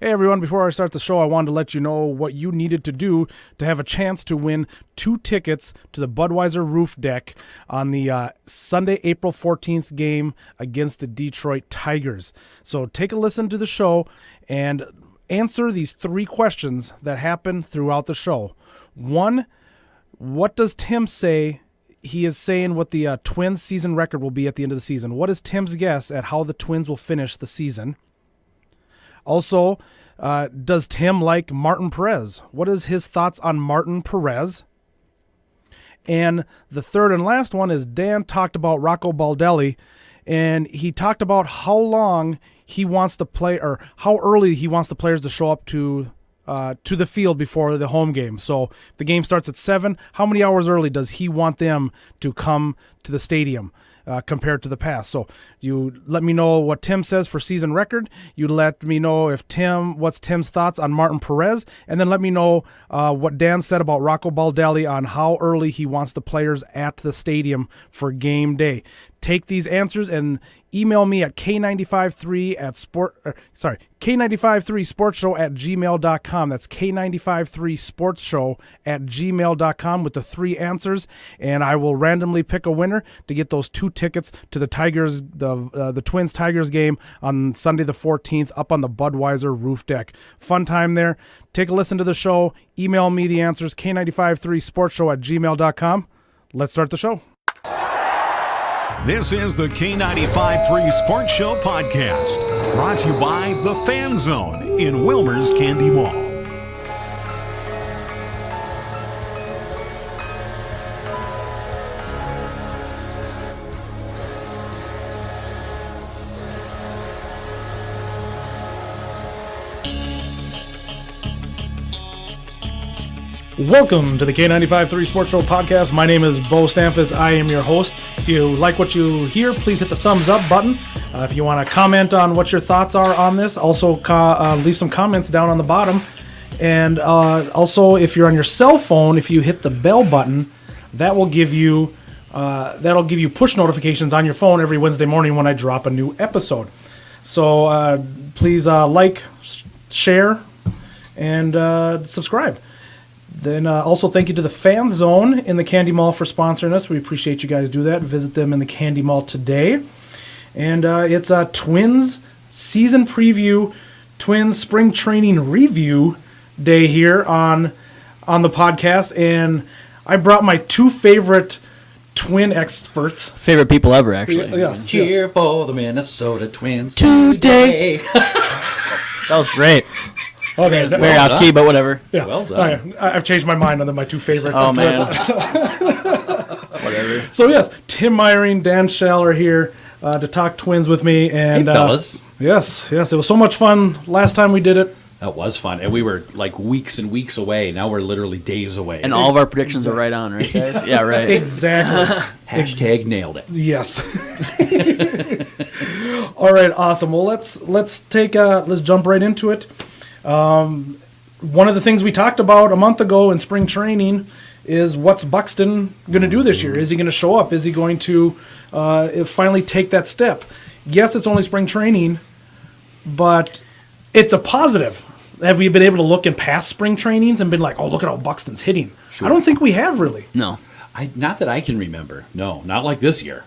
Hey everyone, before I start the show, I wanted to let you know what you needed to do to have a chance to win 2 tickets to the Budweiser Roof Deck on the Sunday, April 14th game against the Detroit Tigers. So take a listen to the show and answer these 3 questions that happen throughout the show. 1, what does Tim say? He is saying what the Twins season record will be at the end of the season. What is Tim's guess at how the Twins will finish the season? Also, does Tim like Martín Pérez? What is his thoughts on Martín Pérez? And the third and last one is Dan talked about Rocco Baldelli, and he talked about how long he wants to play, or how early he wants the players to show up to the field before the home game. So if the game starts at 7, how many hours early does he want them to come to the stadium compared to the past? So you let me know what Tim says for season record. You let me know what's Tim's thoughts on Martín Pérez, and then let me know what Dan said about Rocco Baldelli on how early he wants the players at the stadium for game day. Take these answers and email me at K953sportshow@gmail.com. That's K953sportshow@gmail.com with the 3 answers, and I will randomly pick a winner to get those 2 tickets to the Tigers, the Twins Tigers game on Sunday the 14th up on the Budweiser Roof Deck. Fun time there. Take a listen to the show. Email me the answers, K953sportshow@gmail.com. Let's start the show. This is the K95.3 Sports Show podcast, brought to you by The Fan Zone in Wilmer's Candy Mall. Welcome to the K95.3 Sports Show podcast. My name is Bo Stamfus. I am your host. If you like what you hear, please hit the thumbs up button. If you want to comment on what your thoughts are on this, also leave some comments down on the bottom. And also, if you're on your cell phone, if you hit the bell button, that will give you push notifications on your phone every Wednesday morning when I drop a new episode. So please like, share, and subscribe. Then also thank you to the Fan Zone in the Candy Mall for sponsoring us. We appreciate you guys do that. Visit them in the Candy Mall today. And it's a Twins season preview, Twins spring training review day here on the podcast. And I brought my 2 favorite Twin experts. Favorite people ever, actually. Yes. Cheer for the Minnesota Twins today. That was great. Okay, very off key, but whatever. Yeah. Well done. Right. I've changed my mind on my 2 favorite. Oh, man. Whatever. So, yes, Tim Meyering, Dan Schell are here to talk Twins with me. And, Hey, fellas. Yes, it was so much fun last time we did it. That was fun. And we were like weeks and weeks away. Now we're literally days away. And all of our predictions are right on, right, guys? Yeah, right. Exactly. Hashtag nailed it. Yes. All right, awesome. Well, let's jump right into it. One of the things we talked about a month ago in spring training is what's Buxton going to do this year? Is he going to show up? Is he going to finally take that step? Yes, it's only spring training, but it's a positive. Have we been able to look in past spring trainings and been like, oh, look at how Buxton's hitting? Sure. I don't think we have really. No. Not that I can remember. No, not like this year.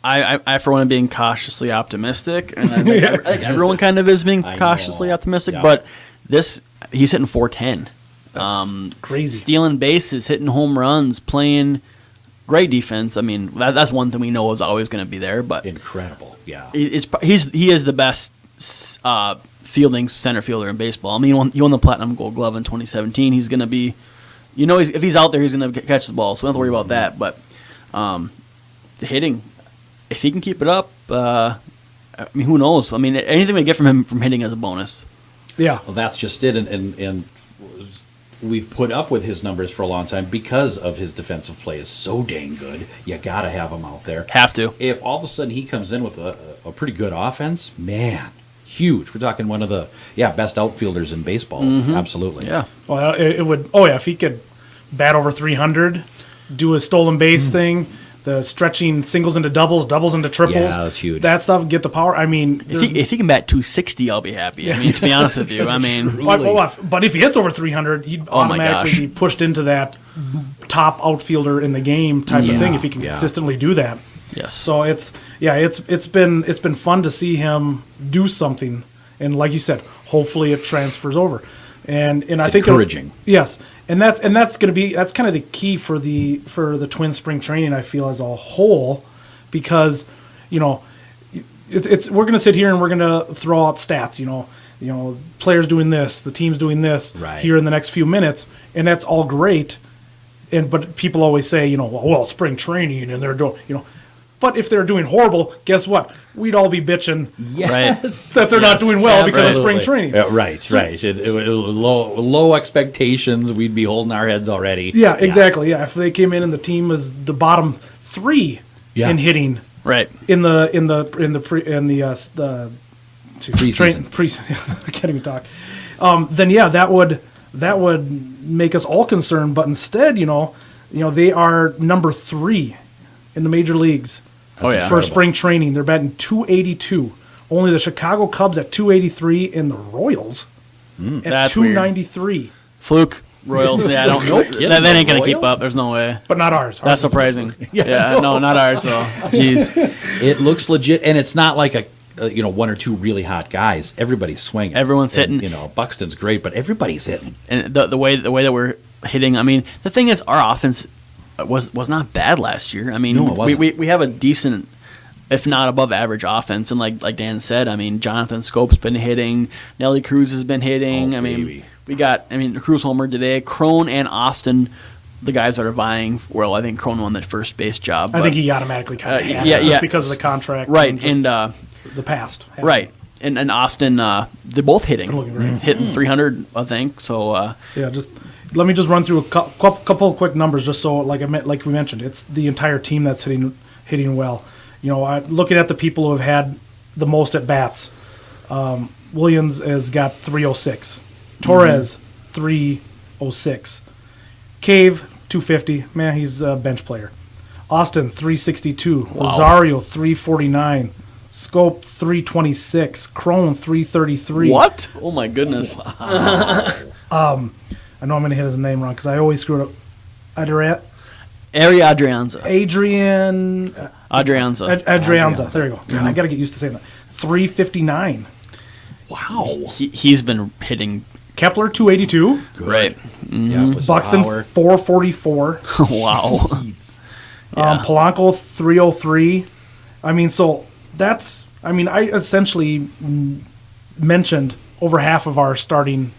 I for one, am being cautiously optimistic, and I think everyone kind of is being cautiously optimistic. Yeah. But he's hitting .410. That's crazy. Stealing bases, hitting home runs, playing great defense. I mean, that's one thing we know is always going to be there. But incredible, yeah. He is the best fielding center fielder in baseball. I mean, he won the Platinum Gold Glove in 2017. He's going to be, if he's out there, he's going to catch the ball. So we don't have to worry about that. But hitting. If he can keep it up, who knows? I mean, anything we get from him from hitting is a bonus. Yeah. Well, that's just it. And we've put up with his numbers for a long time because of his defensive play is so dang good. You got to have him out there. Have to. If all of a sudden he comes in with a pretty good offense, man, huge. We're talking one of the best outfielders in baseball. Mm-hmm. Absolutely. Yeah. Well, it would. Oh yeah, if he could bat over 300, do a stolen base thing. the stretching singles into doubles, doubles into triples. Yeah, that's huge. That stuff, get the power. I mean, If he can bat 260, I'll be happy. I mean, to be honest with you, I mean, but if he hits over 300, he'd Oh my automatically be pushed into that top outfielder in the game type of thing if he can consistently do that. yes. So it's been fun to see him do something, and like you said, hopefully it transfers over, and I think encouraging. Yes, and that's kind of the key for the Twins spring training, I feel, as a whole, because we're going to sit here and we're going to throw out stats, players doing this, the team's doing this here in the next few minutes, and that's all great, but people always say, well, spring training and they're doing, But if they're doing horrible, guess what? We'd all be bitching that they're not doing well because of spring training. Right. Low expectations. We'd be holding our heads already. Yeah, exactly. Yeah, if they came in and the team was the bottom 3 in hitting, Right. in the Preseason. I can't even talk. Then that would make us all concerned. But instead, they are number 3 in the major leagues. For spring training. They're batting .282. Only the Chicago Cubs at .283 and the Royals at .293. Fluke. Royals, yeah, I don't know. That ain't going to keep up. There's no way. But not ours. That's surprising. No, not ours, though. Jeez. It looks legit, and it's not like one or two really hot guys. Everybody's swinging. Everyone's hitting. Buxton's great, but everybody's hitting. And the way that we're hitting, I mean, the thing is, our offense was not bad last year. I mean, no, it wasn't. we have a decent, if not above average offense, and like Dan said, I mean, Jonathan Scope's been hitting, Nelly Cruz has been hitting. We got Cruz homer today, Crone and Austin, the guys that are vying. Well, I think Crone won that first base job. I think he automatically kind of had it just because of the contract, right? And the past, right? And Austin, they're both hitting, hitting 300, I think. So just. Let me just run through a couple of quick numbers, just so like we mentioned, it's the entire team that's hitting well. Looking at the people who have had the most at bats, Williams has got 306, Torres 306, Cave 250. Man, he's a bench player. Austin 362, Rosario 349, Scope 326, Crone 333. What? Oh my goodness! I know I'm going to hit his name wrong because I always screw it up. Adrianza. There you go. God, I got to get used to saying that. 359. Wow. He's been hitting. Kepler 282. Good. Right. Mm-hmm. Yeah, Buxton 444. Wow. Polanco 303. I mean, so that's. I mean, I essentially mentioned over half of our starting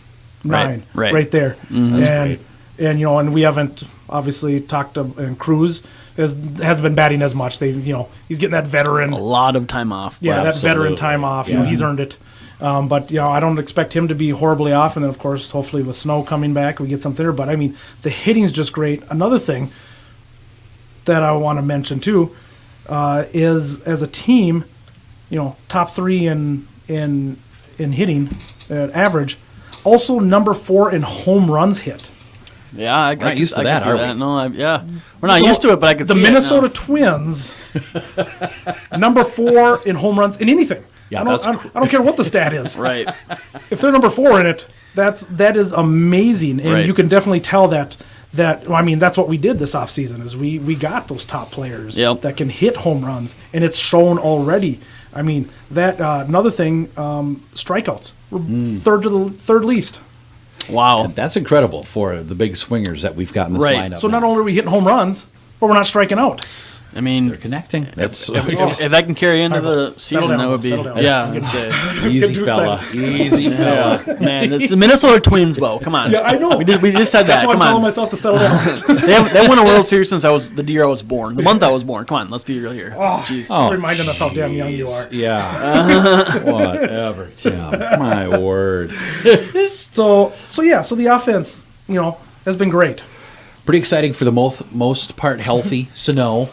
9 right there. Mm-hmm. And we haven't obviously talked to, and Cruz hasn't been batting as much. He's getting that veteran, a lot of time off. Yeah, that veteran time off. Yeah. He's earned it. But I don't expect him to be horribly off. And then of course, hopefully with Snow coming back, we get something there. But I mean, the hitting's just great. Another thing that I want to mention too is as a team, top 3 in hitting average. Also, number 4 in home runs hit. Yeah, I not used to that, are we? No, we're not used to it, but I can see the Minnesota Twins, number 4 in home runs in anything. Yeah, I don't care what the stat is. Right. If they're number 4 in it, that is amazing, and you can definitely tell that. That's what we did this offseason is we got those top players that can hit home runs, and it's shown already. I mean, that another thing, strikeouts. We're third least. Wow. And that's incredible for the big swingers that we've got in this lineup. So not only are we hitting home runs, but we're not striking out. I mean, they're connecting. That's if that can carry into the season, that would be I'd say easy fella. Man, it's the Minnesota Twins, Bo. Come on. Yeah, I know. We just said that. That's why Come I'm telling on. myself to settle down. They won a World Series since the year I was born, the month I was born. Come on, let's be real here. Jeez, reminding us how damn young you are. Yeah. Whatever, Tim. My word. So the offense, has been great. Pretty exciting for the most part healthy Sano.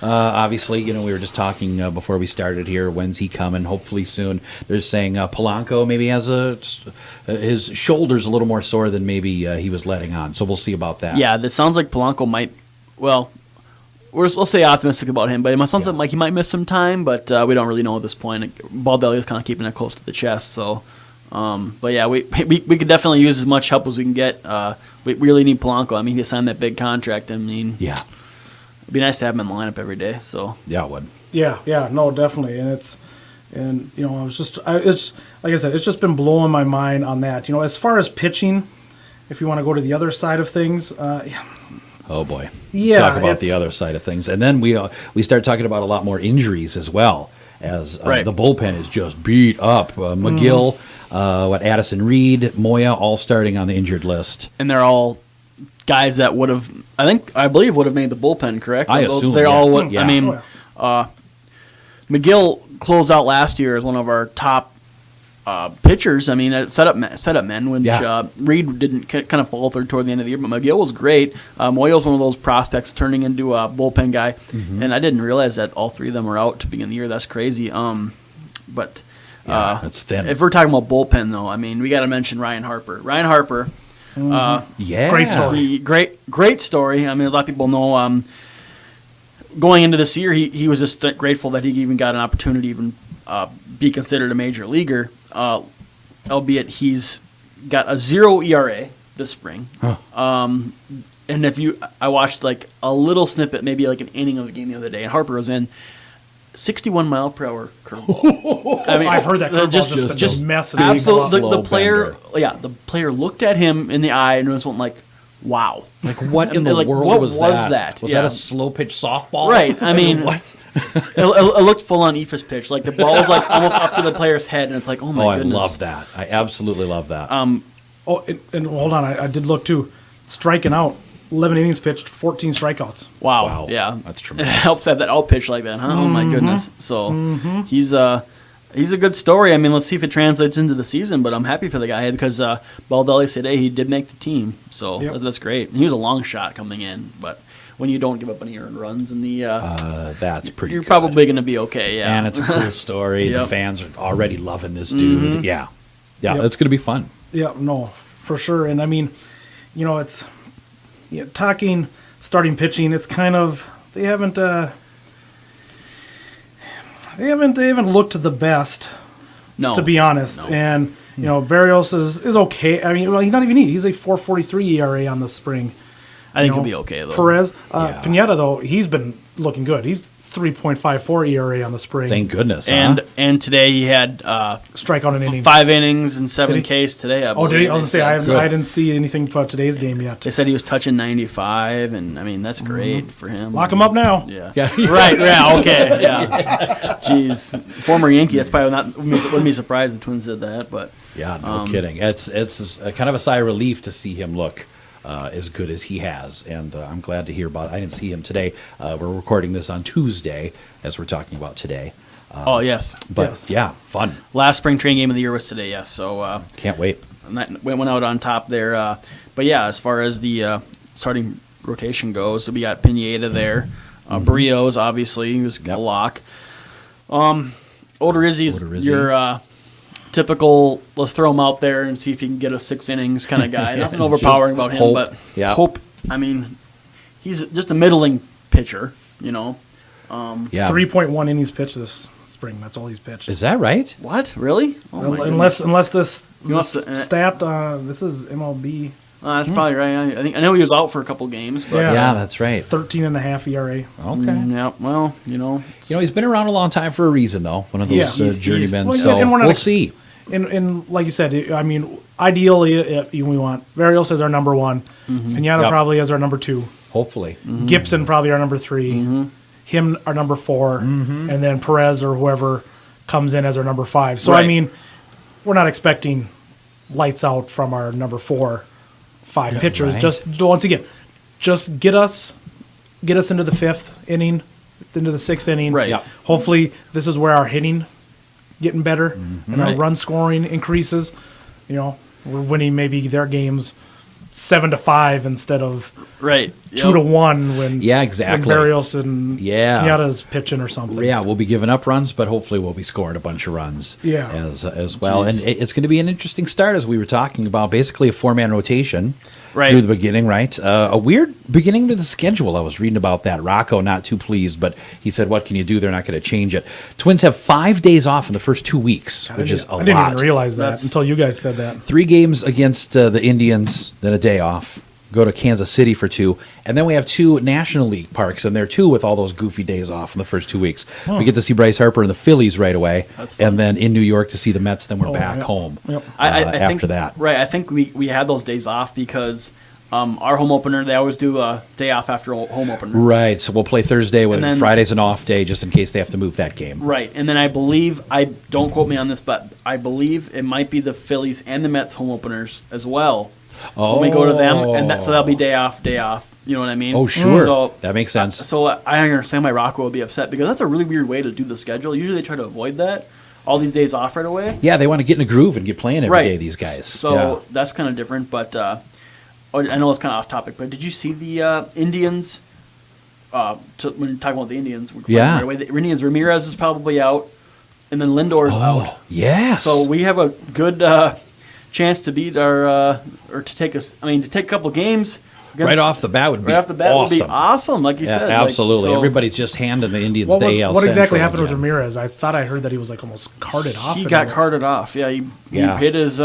Obviously, we were just talking before we started here. When's he coming? Hopefully soon. They're saying Polanco maybe has his shoulder's a little more sore than maybe he was letting on. So we'll see about that. Yeah, this sounds like Polanco might. Well, we'll stay optimistic about him. But it sounds like he might miss some time, but we don't really know at this point. Baldelli is kind of keeping it close to the chest. So, but yeah, we could definitely use as much help as we can get. We really need Polanco. I mean, he signed that big contract. I mean, Yeah. it'd be nice to have him in the lineup every day. So Yeah, it would. Yeah, no, definitely, and you know, it's like I said, it's just been blowing my mind on that. You know, as far as pitching, if you want to go to the other side of things, Oh boy. Yeah, Talk about the it's- other side of things, and then we start talking about a lot more injuries as well, as Right. the bullpen is just beat up. McGill, Addison Reed, Moya, all starting on the injured list. and they're all guys that would have, I believe, would have made the bullpen. Correct? I assume, they're all. yes. What, Yeah. I mean, McGill closed out last year as one of our top pitchers. I mean, setup men. When Reed didn't kind of falter toward the end of the year, but McGill was great. Moyo's one of those prospects turning into a bullpen guy, Mm-hmm. and I didn't realize that all three of them were out to begin the year. That's crazy. But That's thin. if we're talking about bullpen, though, I mean, we got to mention Ryan Harper. Ryan Harper. Yeah. Great story. Great story. I mean, a lot of people know. Going into this year, he was just grateful that he even got an opportunity to even be considered a major leaguer. Albeit he's got a 0 ERA this spring. And I watched like a little snippet, maybe like an inning of the game the other day, and Harper was in 61 mile per hour curveball. I mean, I've heard that curveball just just been messing big people up. absolutely. slow The player, bender. the player looked at him in the eye and was like, "Wow." Like, what in the Like, world what was was that? that? Was Yeah. that a slow pitch softball? Right. I mean, what? it looked full on Ephus pitch. Like the ball was like almost up to the player's head, and it's like, oh my Oh, goodness. I love that. I absolutely love that. Oh, and hold on, I did look too. Striking out, 11 innings pitched, 14 strikeouts. Wow. Yeah. That's It tremendous. helps have that out pitch like that, huh? Oh my goodness. So he's a good story. I mean, let's see if it translates into the season. But I'm happy for the guy because Baldelli said, hey, he did make the team, so Yep. that's great. And he was a long shot coming in, but when you don't give up any earned runs in the, That's pretty you're good. probably going to be okay. Yeah. And it's a cool story. The Yep. fans are already loving this dude. Yeah. Yeah, Yep. it's going to be fun. Yeah, no, for sure. And I mean, you know, it's talking starting pitching. It's kind of they haven't looked the best, no, to be honest. No. And you know, Barrios is okay. I mean, well, he's not even he's a 4.43 ERA on the spring. I think You know, he'll be okay though. Perez, Yeah. Pineda though, he's been looking good. He's 3.54 ERA on the spring. Thank goodness. And today he had Strikeout an inning. 5 innings and 7 Did he? Ks today. Oh, did he? I was gonna say I said. didn't see anything about today's game yet. They said he was touching 95, and I mean that's great for him. Lock him up now. Yeah. Yeah. Right. Yeah. Okay. Yeah. Jeez. Former Yankee. That's probably not. Wouldn't be surprised the Twins did that, but Yeah, no kidding. It's a kind of a sigh of relief to see him look as good as he has, and I'm glad to hear about it. I didn't see him today. We're recording this on Tuesday, as we're talking about today. oh yes. But Yes. yeah, fun. Last spring training game of the year was today. Yes. So Can't wait. and that went out on top there. But yeah, as far as the starting rotation goes, so we got Pineda there. Barrios, obviously, he was a lock. Odorizzi's Odorizzi. your typical, let's throw him out there and see if he can get a 6 innings kind of guy. Nothing overpowering about him, hope. but Yeah. hope. I mean, he's just a middling pitcher, you know. Yeah. 3.1 innings pitched this spring. That's all he's pitched. Is that right? What? Really? Oh my goodness. Unless this must have- stat, this is MLB, That's probably right. I know he was out for a couple games, but Yeah. Yeah, that's right. 13.5 ERA. Okay. yeah. Well, you know, You know, he's been around a long time for a reason, though. One of those Yeah. He's- journeymen. well, yeah, So and we're not we'll ex- see. And like you said, I mean, ideally, we want Barrios as our number 1, Pineda Yep. probably as our number 2, Hopefully. Gibson probably our number 3, him our number 4, and then Perez or whoever comes in as our number 5. So Right. I mean, we're not expecting lights out from our number 4, 5 pitchers. right. Just once again, just get us into the 5th inning, into the 6th inning. Right. Yep. Hopefully, this is where our hitting getting better and our Right. run scoring increases. You know, we're winning maybe their games 7-5 instead of right. 2-1 when Yeah, exactly. when Barrios and Yeah. Pineda's pitching or something. Yeah, we'll be giving up runs, but hopefully we'll be scoring a bunch of runs Yeah. as well. And it's going to be an interesting start, as we were talking about, basically a 4-man rotation. through the beginning, right? A weird beginning to the schedule. I was reading about that. Rocco not too pleased, but he said, what can you do? They're not going to change it. Twins have 5 days off in the first 2 weeks, which is a lot. I didn't even realize that until you guys said that. 3 games against the Indians, then a day off. Go to Kansas City for 2, and then we have 2 National League parks, and there too with all those goofy days off in the first 2 weeks. We get to see Bryce Harper and the Phillies right away, and then in New York to see the Mets. Then we're back home I after that. Right, I think we had those days off because our home opener, they always do a day off after a home opener. Right, so we'll play Thursday when Friday's an off day just in case they have to move that game. Right, and then I believe, don't quote me on this, but I believe it might be the Phillies and the Mets home openers as well. When we go to them, and so that'll be day off. You know what I mean? Oh, sure. So that makes sense. So I understand why Rocco would be upset because that's a really weird way to do the schedule. Usually they try to avoid that, all these days off right away. Yeah, they want to get in a groove and get playing every day, these guys. So that's kind of different, but I know it's kind of off topic, but did you see the Indians? When you're talking about the Indians, yeah. Right away, the Indians, Ramirez is probably out, and then Lindor's out. Yes. So we have a good chance to beat our or to take a couple games right off the bat would be awesome, like you said. Absolutely. Everybody's just handing the Indians the AL What exactly happened again. with Ramirez? I thought I heard that he was like almost carted off. He got carted off. Yeah, he hit his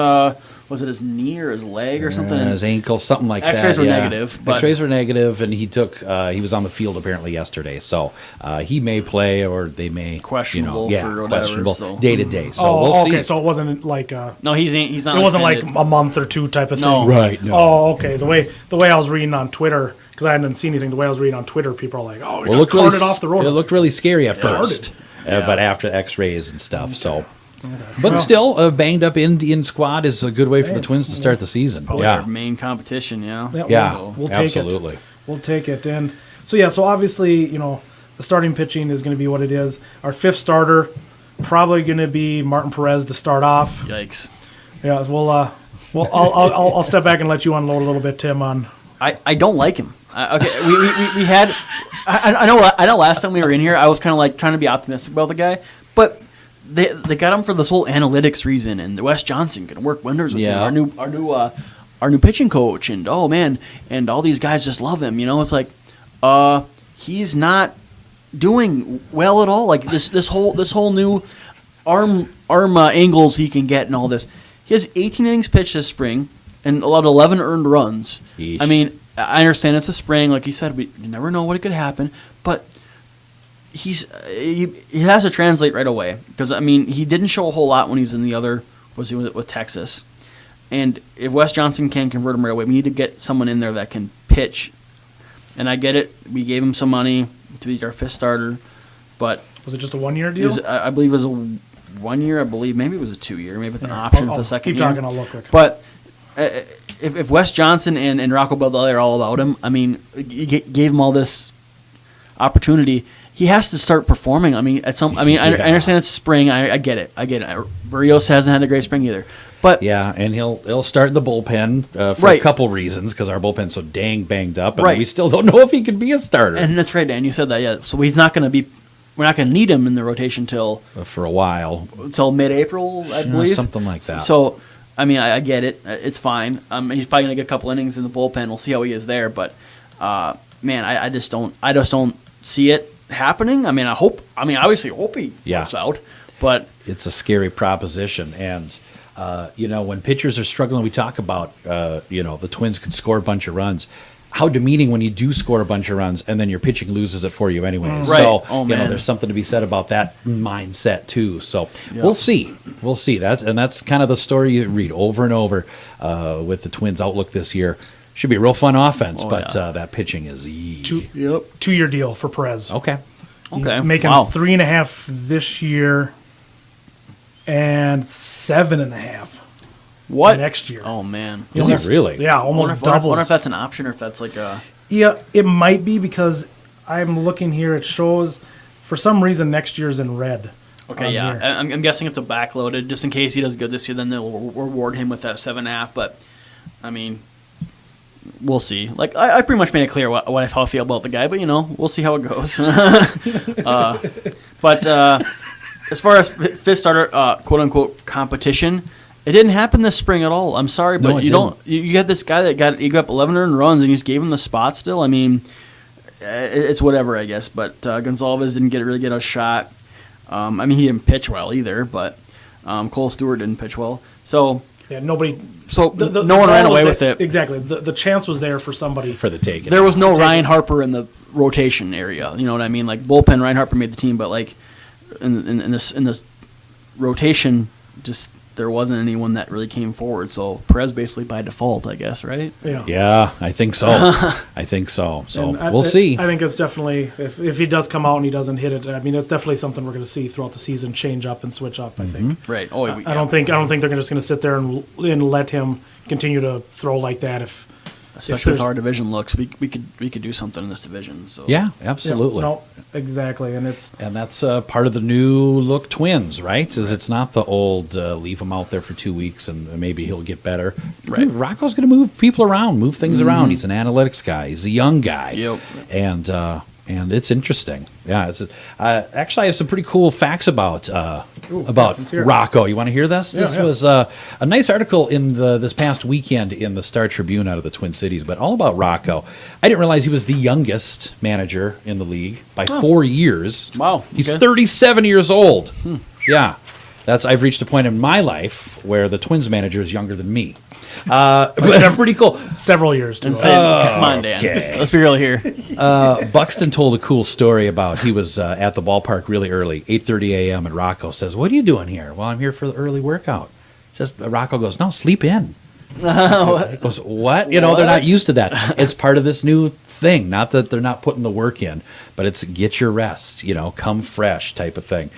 was it his knee or his leg or something? His ankle, something like that. X-rays were negative. X-rays were negative, and he was on the field apparently yesterday. So he may play, or they may questionable for whatever. Questionable day to day. So we'll see. Okay, so it wasn't like no, he's not. It wasn't like a month or 2 type of thing. No, right? No. Oh, okay. The way I was reading on Twitter, because I hadn't seen anything. The way I was reading on Twitter, people are like, "Oh, he got carted off the road." It looked really scary at first, but after X-rays and stuff, so. But still, a banged-up Indian squad is a good way for the Twins to start the season. Their main competition, Yeah, so we'll take absolutely. We'll take it. And so obviously, the starting pitching is going to be what it is. Our 5th starter, probably going to be Martín Pérez to start off. Yikes. Yeah, I'll step back and let you unload a little bit, Tim, on... I don't like him. Okay, we had... I know last time we were in here, I was kind of like trying to be optimistic about the guy, but... They got him for this whole analytics reason, and Wes Johnson can work wonders with him. Our new pitching coach, and oh man, and all these guys just love him. It's like, he's not doing well at all. Like this whole new arm angles he can get and all this. He has 18 innings pitched this spring and allowed 11 earned runs. Yeesh. I mean, I understand it's a spring, like you said. We never know what could happen, but. He has to translate right away because he didn't show a whole lot when he was in the other with Texas, and if Wes Johnson can convert him right away, we need to get someone in there that can pitch. And I get it, we gave him some money to be our 5th starter, but was it just a 1-year deal? I believe it was a 1 year. I believe maybe it was a 2 year, maybe with an option for the second year. Keep talking. I'll look quick. But if Wes Johnson and Rocco Baldelli are all about him, you gave him all this opportunity. He has to start performing. I understand it's spring. I get it. Barrios hasn't had a great spring either. But and he'll start in the bullpen for a couple reasons because our bullpen's so dang banged up, and we still don't know if he can be a starter. And that's right, Dan. You said that. Yeah. So we're not going to need him in the rotation till for a while, until mid-April, I believe, something like that. So I get it. It's fine. He's probably going to get a couple innings in the bullpen. We'll see how he is there. But I just don't see it happening. I obviously hope he works out, but it's a scary proposition. And when pitchers are struggling, we talk about the Twins could score a bunch of runs. How demeaning when you do score a bunch of runs and then your pitching loses it for you anyway. Right. So there's something to be said about that mindset too. So we'll see. That's kind of the story you read over and over with the Twins' outlook this year. Should be a real fun offense, that pitching is 2-year deal for Perez. Okay. He's making 3.5 this year and 7.5 next year. Oh man, is it really? Yeah, almost doubles. I wonder if that's an option or if that's like a. Yeah, it might be because I'm looking here. It shows for some reason next year's in red. Okay, yeah, I'm guessing it's a backloaded just in case he does good this year. Then they'll reward him with that 7.5. But we'll see. Like I pretty much made it clear how I feel about the guy, but we'll see how it goes. But as far as 5th starter, quote unquote competition, It didn't happen this spring at all. I'm sorry, but No, it you don't. You got this guy that got 11 earned runs, and you just gave him the spot still. I mean, it's whatever, I guess. But Gonzalez didn't really get a shot. I mean, he didn't pitch well either, but Cole Stewart didn't pitch well. So Yeah, nobody. So The no one ball ran was away there- with it. Exactly. The chance was there for somebody. for the taking. There was no Ryan Harper in the rotation area. You know what I mean? Like bullpen, Ryan Harper made the team, but like in this rotation, just there wasn't anyone that really came forward. So Perez basically by default, I guess, right? Yeah. Yeah, I think so. I think so. So And we'll see. I think it's definitely if he does come out and he doesn't hit it. I mean, it's definitely something we're going to see throughout the season, change up and switch up. I think. Right. Oh, I don't think they're just going to sit there and let him continue to throw like that. especially with there's- our division looks, we could do something in this division. So Yeah, absolutely. No, exactly, and it's And that's part of the new look Twins, right? Is it's not the old leave him out there for 2 weeks and maybe he'll get better. Right. Rocco's going to move people around, move things around. He's an analytics guy. He's a young guy. Yep. And it's interesting. Yeah. Actually, I have some pretty cool facts about let's hear it. Rocco. You want to hear this? Yeah, This yeah. was a nice article in this past weekend in the Star Tribune out of the Twin Cities, but all about Rocco. I didn't realize he was the youngest manager in the league by 4 years. Wow, He's okay. 37 years old. Yeah. I've reached a point in my life where the Twins manager is younger than me. But that's pretty cool. several years too. and say, come on, Dan. okay. Let's be real here. Buxton told a cool story about he was at the ballpark really early, 8:30 a.m., and Rocco says, "What are you doing here?" "Well, I'm here for the early workout." Rocco goes, "No, sleep in." He goes, "What?" They're not used to that. It's part of this new thing. Not that they're not putting the work in, but it's get your rest, come fresh type of thing.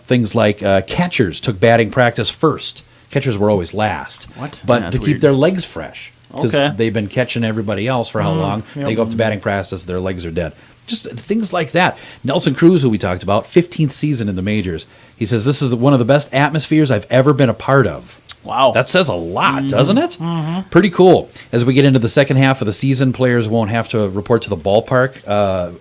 Things like catchers took batting practice first. Catchers were always last. What? But Yeah, to that's keep weird. their legs fresh. Because Okay. they've been catching everybody else for how long? yep. They go up to batting practice, their legs are dead. Just things like that. Nelson Cruz, who we talked about, 15th season in the majors. He says, "This is one of the best atmospheres I've ever been a part of." Wow. That says a lot, doesn't it? Pretty cool. As we get into the second half of the season, players won't have to report to the ballpark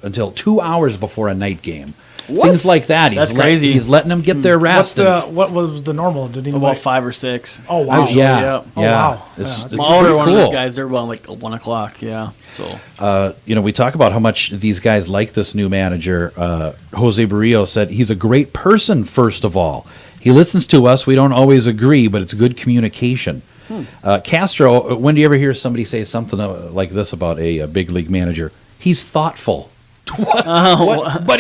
until 2 hours before a night game. What? Things like that. That's crazy. He's letting them get their rest. What was the normal? Did he about 5 or 6. Oh wow! yeah. yeah. Oh, wow. It's, Yeah, it's My older pretty one of those cool. guys, they're about like 1 o'clock. Yeah. So We talk about how much these guys like this new manager. Jose Barrio said he's a great person, first of all. He listens to us. We don't always agree, but it's good communication. Castro, when do you ever hear somebody say something like this about a big league manager? He's thoughtful. What? But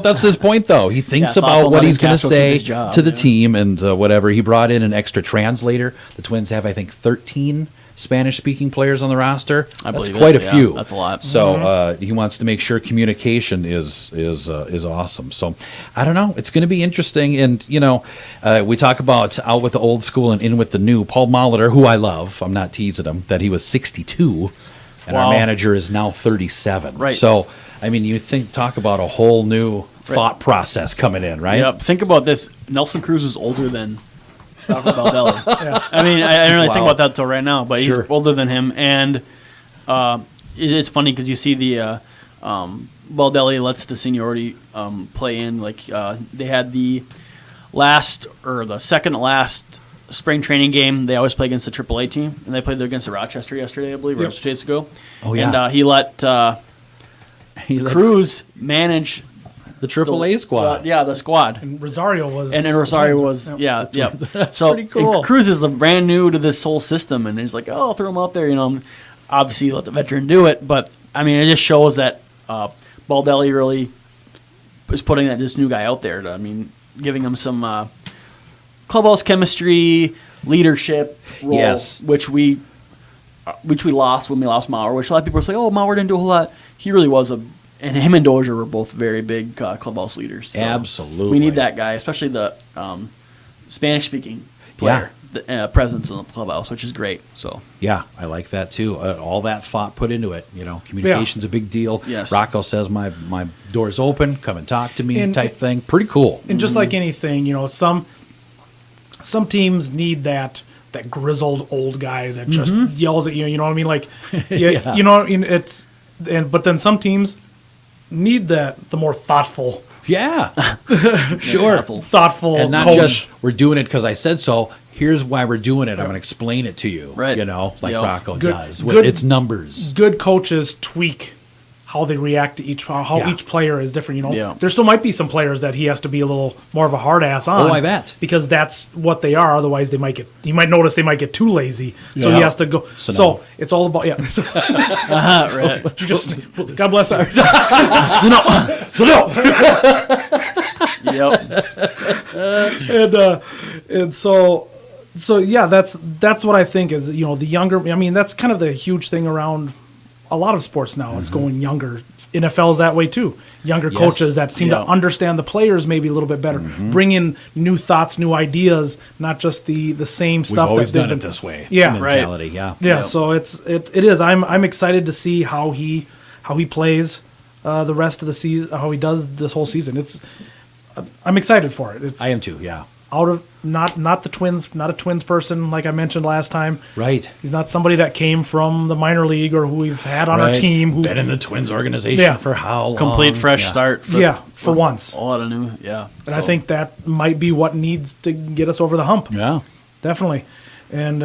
that's his point, though. He thinks Yeah, about thoughtful what money he's going to Castro keep say his job, to the yeah. team and whatever. He brought in an extra translator. The Twins have, I think, 13 Spanish-speaking players on the roster. I That's believe quite it. a Yeah, few. that's a lot. So he wants to make sure communication is awesome. So I don't know. It's going to be interesting. And we talk about out with the old school and in with the new. Paul Molitor, who I love, I'm not teasing him, that he was 62, and our Wow. manager is now 37. Right. So I mean, talk about a whole new thought process coming in, right? Yep. Think about this. Nelson Cruz is older than Rafa Baldelli. I mean, I didn't really think Wow. about that till right now, but Sure. he's older than him. And it's funny because you see the Baldelli lets the seniority play in. Like they had the second to last spring training game. They always play against the AAA team, and they played against the Rochester yesterday, I believe, or 2 days ago. Oh, yeah. And he let He let Cruz manage the AAA squad. the squad. And Rosario was. And Rosario was, yeah. So pretty cool. and Cruz is brand new to this whole system, and he's like, oh, I'll throw him out there. Obviously let the veteran do it, but I mean, it just shows that Baldelli really is putting this new guy out there. Giving him some clubhouse chemistry, leadership role, Yes. which we lost when we lost Maurer. Which a lot of people are saying, oh, Maurer didn't do a whole lot. He really was and him and Dozier were both very big clubhouse leaders. So Absolutely. we need that guy, especially the Spanish-speaking player, the presence in the clubhouse, which is great. So Yeah, I like that too. All that thought put into it. Communication's a big deal. Yes. Rocco says my door's open. Come and talk to me, And- type thing. Pretty cool. And just like anything, some teams need that grizzled old guy that just yells at you. You know what I mean? Like, Yeah. but then some teams need the more thoughtful Yeah, sure. Thoughtful. thoughtful And not coach. just we're doing it because I said so. here's why we're doing it. I'm going to explain it to you. Right. Like Rocco Good- does. good- It's numbers. Good coaches tweak how they react to each player is different. Yeah. There still might be some players that he has to be a little more of a hard ass on. Oh, I bet. Because that's what they are. Otherwise, you might notice they might get too lazy. So Yeah. he has to go. So So, no. it's all about Right. You just God bless her. Yep. And so yeah, that's what I think is the younger. I mean, that's kind of the huge thing around a lot of sports now. It's going younger. NFL's that way too. Younger coaches that seem to understand the players maybe a little bit better, bring in new thoughts, new ideas, not just the same stuff. We've always that done they've it been- this way. Yeah. The Right. mentality. Yeah. Yeah, so it is. I'm excited to see how he plays the rest of the season, how he does this whole season. I'm excited for it. It's I am too. Yeah. out of not the Twins, not a Twins person like I mentioned last time. Right. He's not somebody that came from the minor league or who we've had on our team who been in the Twins organization Yeah. for how long? Complete fresh start. for once. A lot of new. Yeah. And I think that might be what needs to get us over the hump. Yeah. Definitely. And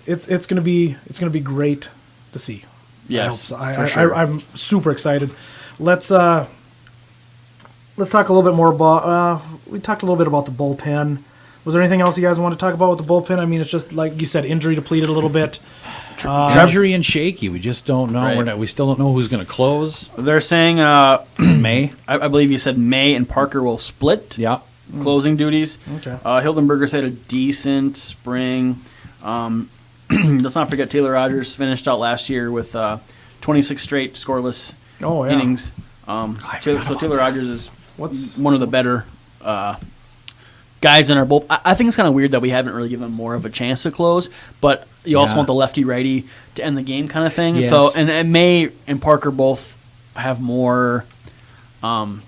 it's gonna be great to see. Yes. I for hope so. sure. I'm super excited. Let's talk a little bit more about. We talked a little bit about the bullpen. Was there anything else you guys want to talk about with the bullpen? I mean, it's just like you said, injury depleted a little bit. Treasury and shaky. We just don't know. Right. We still don't know who's going to close. They're saying, May. I believe you said May and Parker will split Yeah. closing duties. Okay. Hildenberger's had a decent spring. Let's not forget Taylor Rogers finished out last year with 26 straight scoreless Oh, yeah. innings. So Taylor Rogers is What's one of the better guys in our bullpen. I think it's kind of weird that we haven't really given him more of a chance to close, but you also Yeah. want the lefty-righty to end the game kind of thing. Yes. So and May and Parker both have more, more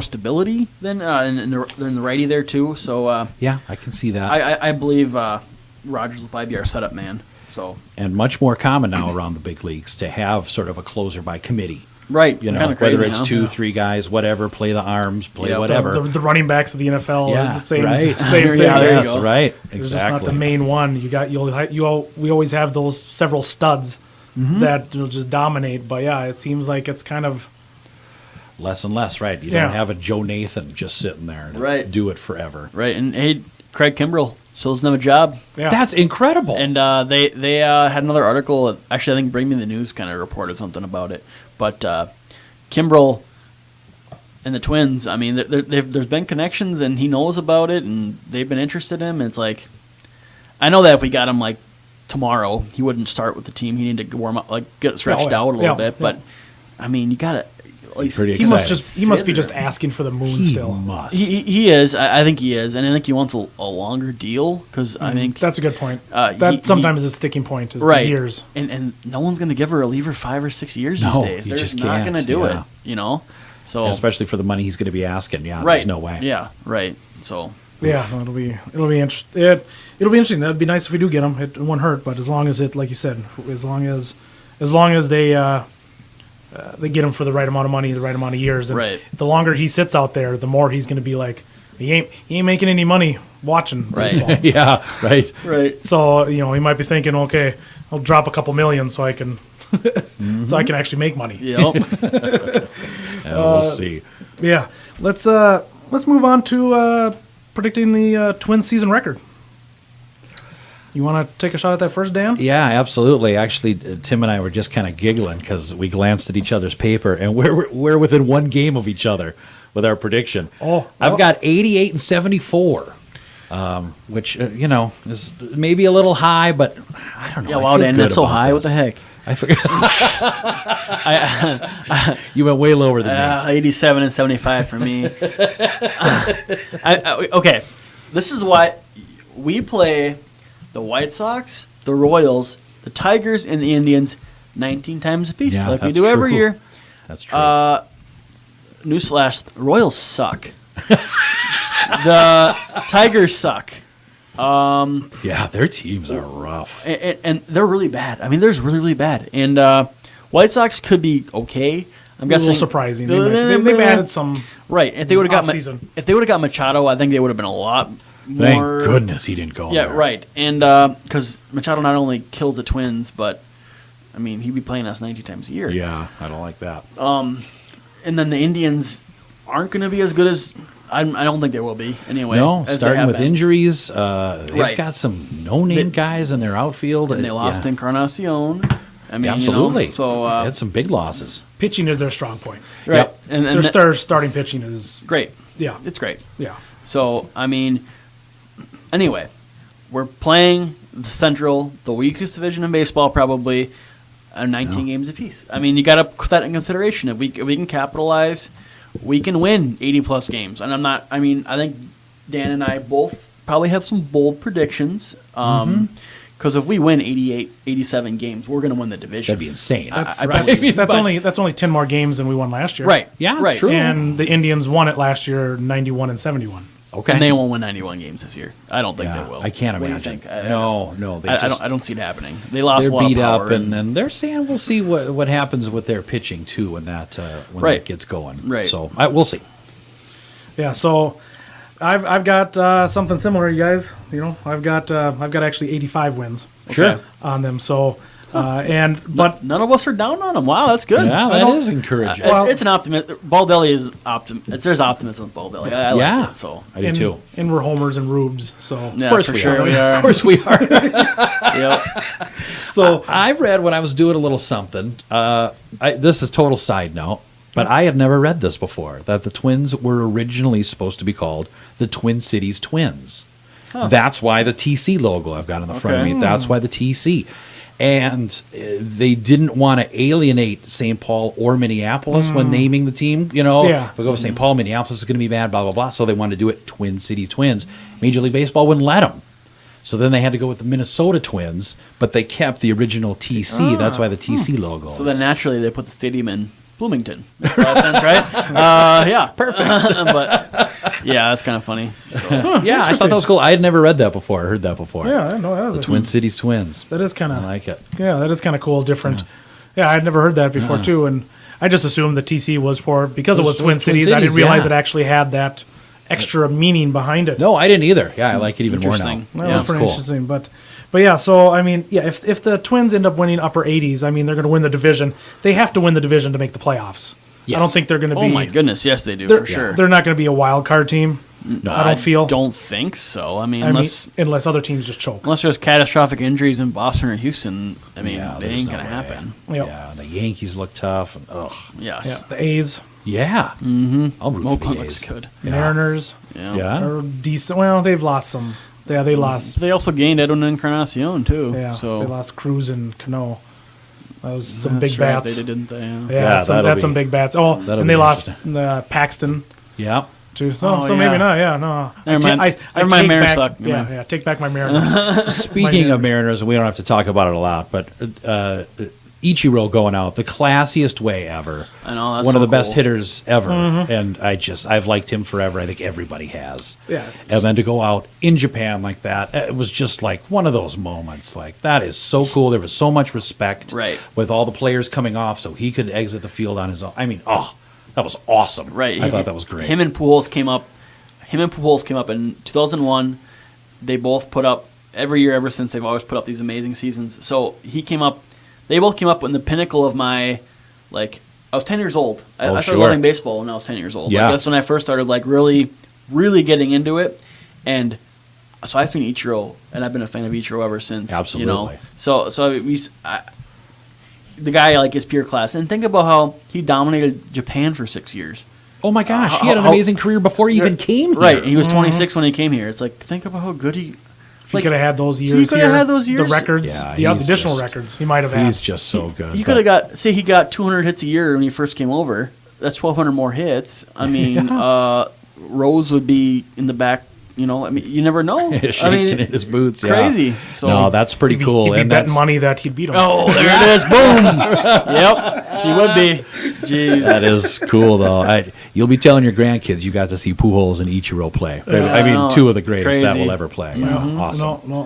stability than in the righty there too. So Yeah, I can see that. I believe Rogers will probably be our setup man. So And much more common now around the big leagues to have sort of a closer by committee. right, You know, kind of crazy, whether it's huh? 2, 3 guys, whatever, play the arms, play Yeah, whatever. the running backs of the NFL? Yeah, Is the same right. same thing. Yeah, there you Yes, go. right. It's just not Exactly. the main one. We always have those several studs that will just dominate. But yeah, it seems like it's kind of Less and less, right? You Yeah. don't have a Joe Nathan just sitting there to Right. do it forever. Right, and hey, Craig Kimbrel still doesn't have a job. yeah. That's incredible. And they had another article. Actually, I think Bring Me the News kind of reported something about it. But Kimbrel and the Twins, I mean, there's been connections, and he knows about it, and they've been interested in him. And it's like, I know that if we got him like tomorrow, he wouldn't start with the team. He needed to warm up, like get stretched yeah. out a little Yeah, bit. yeah. But I mean, you gotta. At least Pretty he must excited. be just asking for the moon he still. must. He is. I think he is, and I think he wants a longer deal because I think That's a good point. he- That sometimes is a sticking point is the right years. and no one's going to give a reliever 5 or 6 years No, these days. you They're just just not can't, going to do yeah. it, you know. So Especially for the money he's going to be asking. Yeah, right, there's no way. Yeah, right. So Yeah, it'll be interesting. It'll be interesting. That'd be nice if we do get him. It won't hurt, but as long as it, like you said, as long as they get him for the right amount of money, the right amount of years, and Right. the longer he sits out there, the more he's going to be like, he ain't making any money watching Right. baseball. Yeah, right. right. So he might be thinking, okay, I'll drop a couple million so I can so I can actually make money. Yep. Yeah, we'll see. Yeah, let's move on to predicting the Twins season record. You want to take a shot at that first, Dan? Yeah, absolutely. Actually, Tim and I were just kind of giggling because we glanced at each other's paper, and we're within one game of each other with our prediction. Oh, I've got 88 and 74, which is maybe a little high, but I don't know. Yeah. I Wow, feel Dan, good that's so about high. What the this. heck? I forgot. You went way lower than me. 87 and 75 for me. Okay, this is why we play the White Sox, the Royals, the Tigers, and the Indians 19 times apiece, Yeah, like we that's do every true. year. That's true. Newsflash: the Royals suck. The Tigers suck. Yeah, their teams are rough. And they're really bad. I mean, they're really bad. And White Sox could be okay. I'm A guessing little surprising. They've added some. right. If they would have got Off-season. if they would have got Machado, I think they would have been a lot Thank more. goodness he didn't go. Yeah, there. right. And because Machado not only kills the Twins, but I mean he'd be playing us 90 times a year. Yeah, I don't like that. And then the Indians aren't going to be as good as I don't think they will be anyway. No, as they starting have with been. injuries, they've Right. got some no-name guys in their outfield. And they lost Encarnacion. I mean, absolutely. So they had some big losses. Pitching is their strong point. right, Yep. and Their starting pitching is great. yeah, It's great. yeah. So I mean, anyway, we're playing the Central, the weakest division in baseball, probably, 19 games apiece. I mean, you got to put that in consideration. If we can capitalize, we can win 80+ games. And I'm not. I mean, I think Dan and I both probably have some bold predictions. Because if we win 88, 87 games, we're going to win the division. That'd be insane. That's only 10 more games than we won last year. Right. Yeah, it's right. true. And the Indians won it last year, 91 and 71. Okay. And they won't win 91 games this year. I don't think Yeah, they will. I can't What do you imagine. think? No, they I don't see it happening. They lost they're a lot beat of power up, and then they're saying we'll see what happens with their pitching too when that Right. that gets going. Right. So we'll see. Yeah, so I've got something similar, you guys. You know, I've got actually 85 wins Sure. on them. So but none of us are down on them. Wow, that's good. Yeah, that is encouraging. It's an optimism. Baldelli is there's optimism with Baldelli. I like Yeah. it. So I do too. and we're homers and rubes. So yeah, Of course for we sure are. we are. Of course we are. Yep. so I read when I was doing a little something. This is total side note, but I had never read this before. That the Twins were originally supposed to be called the Twin Cities Twins. That's why the TC logo I've got in the front of Okay. me. That's why the TC. And they didn't want to alienate St. Paul or Minneapolis when naming the team. You know, Yeah. if we go with St. Paul, Minneapolis is going to be bad, blah, blah, blah. So they wanted to do it Twin City Twins. Major League Baseball wouldn't let them. So then they had to go with the Minnesota Twins, but they kept the original TC. That's why the TC logo. So then naturally they put the stadium in Bloomington. Makes a lot of sense, right? Yeah, perfect. But yeah, that's kind of funny. So, yeah, I thought that was cool. I had never read that before. I heard that before. yeah, I know that was The Twin Cities Twins. That is kind I of like it. yeah, that is kind of cool, different. Yeah, I'd never heard that before too, and I just assumed the TC was because it was Twin Cities. I didn't realize yeah. it actually had that extra meaning behind it. No, I didn't either. Yeah, I like it even more now. Interesting. That Yeah, was it's pretty cool. interesting. But yeah, so I mean, yeah, if the Twins end up winning upper 80s, I mean, they're going to win the division. They have to win the division to make the playoffs. Yes. I don't think they're going to oh be. my goodness, yes they do They're, for sure. They're not going to be a wild card team. No, I don't feel. Don't think so. I mean, I mean, unless other teams just choke. there's catastrophic injuries in Boston or Houston, I mean, Yeah, they there's ain't no gonna way. happen. Yep. Yeah, the Yankees look tough. And, ugh. Yes. Yeah, the A's, Yeah. Mm-hmm. I'll root for Oakland the looks A's. good. Mariners Yeah. are decent. Well, they've lost some. Yeah, they lost. They also gained Edwin Encarnacion too. Yeah, so they lost Cruz and Cano. That was some that's big right, bats. They didn't they? Yeah, Yeah, that's be- some big bats. Oh, that'll and be they lost interesting. Paxton Yeah. too. So, Oh, so yeah. maybe not. Yeah, no. Never mind. Never mind, take Mariners back, suck. Never Yeah, mind. yeah. Take back my Mariners. Speaking of Mariners, we don't have to talk about it a lot, but Ichiro going out the classiest way ever. I know, that's one so of the best cool. hitters ever, and I've liked him forever. I think everybody has. Yeah. And then to go out in Japan like that, it was just like one of those moments. Like that is so cool. There was so much respect, Right. with all the players coming off, so he could exit the field on his own. I mean, that was awesome. Right. I thought that was great. Him and Pujols came up in 2001. They both put up every year ever since. They've always put up these amazing seasons. So they both came up in the pinnacle of my, like, I was 10 years old. I started sure. loving baseball when I was 10 years old. Yeah. Like, that's when I first started, like, really, really getting into it. And so I've seen Ichiro, and I've been a fan of Ichiro ever since. You know? Absolutely. The guy, like, is pure class. And think about how he dominated Japan for 6 years. Oh my gosh, he How- had an how- amazing career before he even came here. Right. He was 26 when he came here. It's like, think about how good he... If he could have had those years, could have here, had those years. the records, Yeah, the he's additional just- records, he might have had. He's just so good. He could have got... Say he got 200 hits a year when he first came over. That's 1,200 more hits. I mean, Rose would be in the back... You know, I mean, you never know. shaking I mean, in his boots. crazy. Yeah. So, No, that's pretty cool. He'd be and betting that's money that he'd beat him. Oh, there it is. Boom. Yep. He would be. Jeez. that is cool though. You'll be telling your grandkids you got to see Pujols and Ichiro play. I mean, no, two of the greatest that crazy. will ever play. Yeah, awesome. No,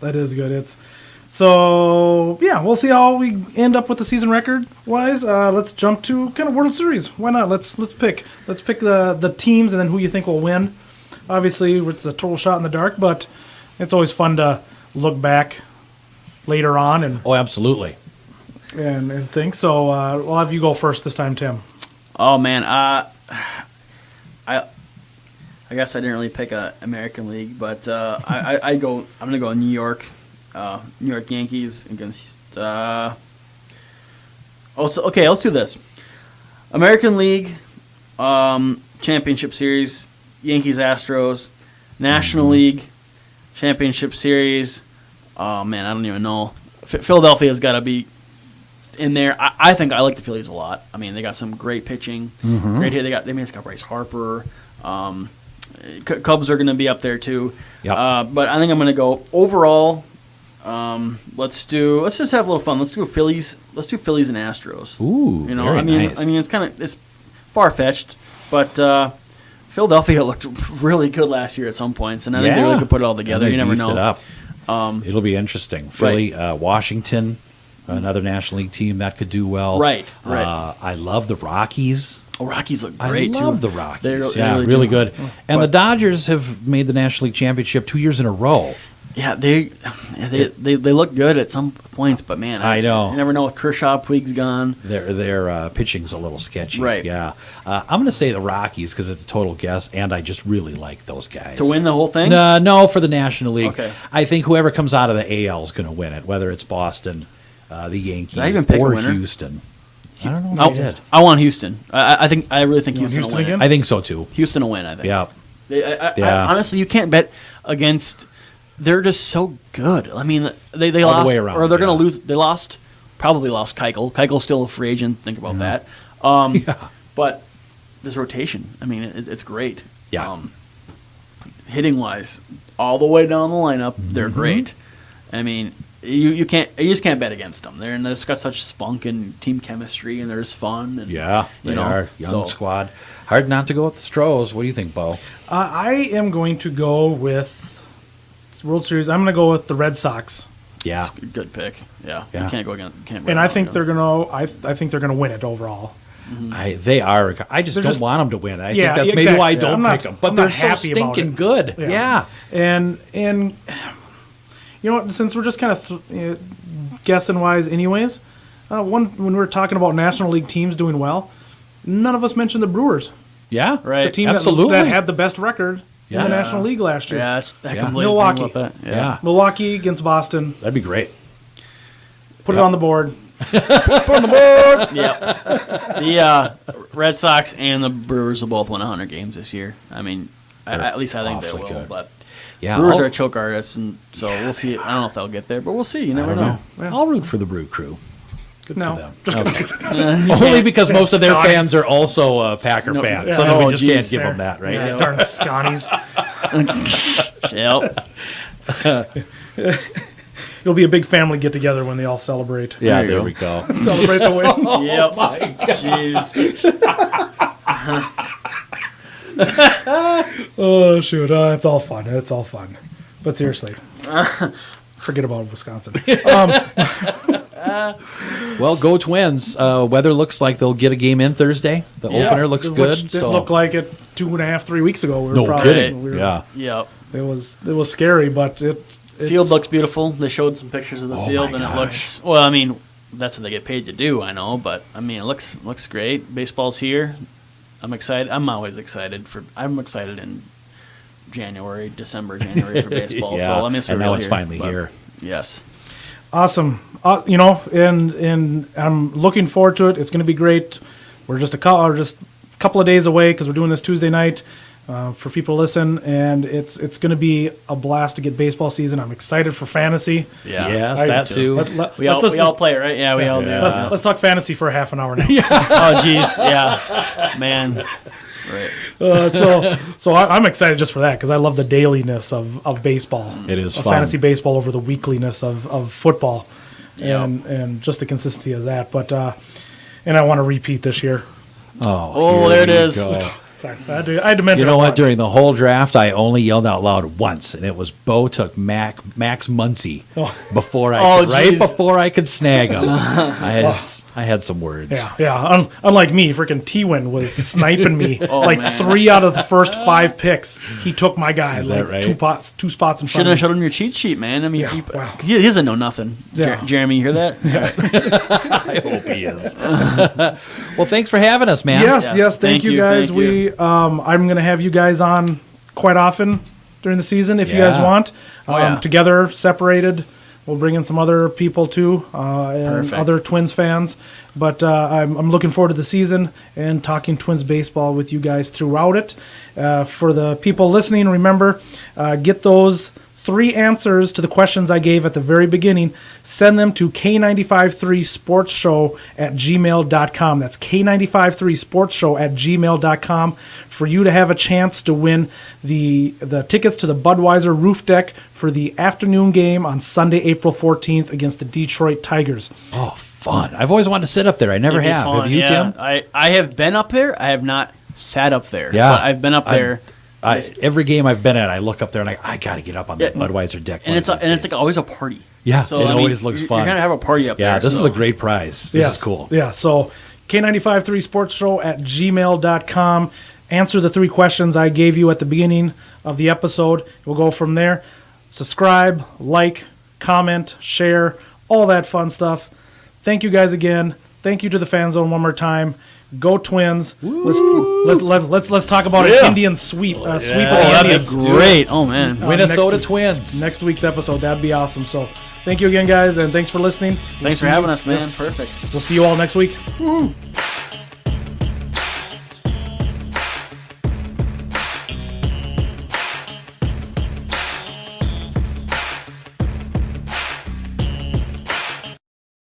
that is good. It's so yeah. We'll see how we end up with the season record wise. Let's jump to kind of World Series. Why not? Let's pick the teams and then who you think will win. obviously it's a total shot in the dark, but it's always fun to look back later on and Oh, absolutely. and think. So we'll have you go first this time, Tim. Oh man, I guess I didn't really pick a American League, but I'm gonna go New York Yankees against. Okay, let's do this. American League Championship Series, Yankees Astros. National League Championship Series. Oh man, I don't even know. Philadelphia's got to be in there. I think I like the Phillies a lot. I mean, they got some great pitching, great hit. They just got Bryce Harper. Cubs are going to be up there too. Yep. But I think I'm going to go overall. Let's just have a little fun. Let's do Phillies. Let's do Phillies and Astros. Ooh, very nice. I mean, it's far fetched, but Philadelphia looked really good last year at some points, and I think they really could put it all together. And You they never beefed know. it up. It'll be interesting. Philly, Washington, another National League team that could do well. Right. I love the Rockies. Oh, Rockies look great too. I love the Rockies. They really do. good. And the Dodgers have made the National League Championship 2 years in a row. Yeah, they look good at some points, but man, I know. You never know with Kershaw, Puig's gone. Their pitching's a little sketchy. Right. Yeah. I'm going to say the Rockies because it's a total guess, and I just really like those guys. To win the whole thing? No, for the National League. Okay. I think whoever comes out of the AL is going to win it, whether it's Boston, the Yankees, Did I even pick a or winner? Houston. I don't know if I did. I want Houston. I really think Houston will Houston win again? it. I think so, too. Houston will win, I think. Yeah. Honestly, you can't bet against. They're just so good. I mean, they All lost, the way around, or they're going yeah. to lose. They probably lost Keuchel. Keuchel's still a free agent. Think about that. But this rotation, I mean, it's great. Yeah. Hitting wise, all the way down the lineup, they're great. I mean, you just can't bet against them. They've just got such spunk and team chemistry, and they're just fun. And, Yeah, they you know, are. Young so- squad. Hard not to go with the Stros. What do you think, Bo? I am going to go with World Series. I'm going to go with the Red Sox, Yeah. It's a good pick. Yeah. Yeah. You can't go against. and I think they're going to. I think they're going to win it overall. They are. I just They're don't just- want them to win. I Yeah, think that's maybe exactly. why I Yeah. don't I'm not- pick them. But I'm they're not so happy about stinking it. good. Yeah. And you know what? Since we're just kind of guessing wise, anyways, when we were talking about National League teams doing well, none of us mentioned the Brewers, Yeah. Right. the team Absolutely. that had the best record in Yeah. the National League last year. Yeah, I Yeah. completely Milwaukee. agree with that. Yeah. Milwaukee against Boston. That'd be great. Put it on the board. Yep. The Red Sox and the Brewers will both win 100 games this year. I mean, at least I think they awfully will. good. But Yeah. Brewers I'll- are choke artists, and so we'll see. I don't know if they'll get there, but we'll see. You I never don't know. know. I'll root for the Brew Crew. No, them. just Okay. Only because most of their Scotties. fans are also Packer No, fans, yeah. so Oh, we just geez, can't give there. them that, right? Yeah, darn Scotties. Yep. It'll be a big family get together when they all celebrate. Yeah, There you there go. we go. Celebrate the win. Yep. Jeez. Oh shoot! It's all fun. It's all fun. But seriously, forget about Wisconsin. Well, go Twins. Weather looks like they'll get a game in Thursday. The opener looks good. Which didn't look like it 2.5, 3 weeks ago. We were no probably, kidding. we were- Yeah. Yep. It was scary, but it's, Field looks beautiful. They showed some pictures of the Oh field, my and it gosh. looks well. I mean, that's what they get paid to do. I know, but I mean, it looks great. Baseball's here. I'm excited. I'm always excited I'm excited in January for baseball. Yeah, So I mean, it's and real now it's here, finally but here. Yes. awesome. And I'm looking forward to it. It's going to be great. We're just a couple of days away because we're doing this Tuesday night. For people to listen, and it's going to be a blast to get baseball season. I'm excited for fantasy. Yeah. Yes, I that do. too. We all play, right? Yeah, we all do. Yeah. Let's talk fantasy for a half an hour now. Oh, jeez. Yeah. Man. Right. So I'm excited just for that because I love the dailiness of baseball. It is of fun. fantasy baseball over the weekliness of football, Yep. and just the consistency of that. But and I want to repeat this year. Oh, Oh, here there it we is. go. Sorry. I had to mention You know it what? once. During the whole draft, I only yelled out loud once, and it was Bo took Max Muncy before I could snag him. I had some words. Yeah. Unlike me, freaking T-Win was sniping me 3 out of the first 5 picks. He took my guy. Is that right? 2 spots in front Shouldn't of have me. showed him your cheat sheet, man. I mean, wow. he doesn't know nothing. Yeah. Jeremy, you hear that? I hope he is. Well, thanks for having us, man. Yes. Thank you guys. thank you. I'm going to have you guys on quite often during the season if you guys want. Together, separated. We'll bring in some other people too, and Perfect. other Twins fans. But I'm looking forward to the season and talking Twins baseball with you guys throughout it. For the people listening, remember, get those 3 answers to the questions I gave at the very beginning. Send them to K953sportsshow@gmail.com. That's K953sportsshow@gmail.com for you to have a chance to win the tickets to the Budweiser roof deck for the afternoon game on Sunday, April 14th against the Detroit Tigers. Oh, fun. I've always wanted to sit up there. I never It'd be have. fun, Have you, yeah. Tim? I have been up there. I have not sat up there. Yeah. But I've been up there. Every game I've been at, I look up there and I got to get up on that Budweiser deck. And it's like always a party. Yeah, so, it always looks fun. You're going to have a party up there. Yeah, this is a great prize. This is cool. Yeah, so K953sportsshow@gmail.com. Answer the 3 questions I gave you at the beginning of the episode. We'll go from there. Subscribe, like, comment, share, all that fun stuff. Thank you guys again. Thank you to the Fan Zone one more time. Go Twins! Let's talk about an Indian sweep. Sweep of the That'd Indians. be great. Oh, man. Minnesota Twins. Next week's episode. That'd be awesome. So thank you again, guys, and thanks for listening. Thanks for having us, man. Perfect. We'll see you all next week. Woo!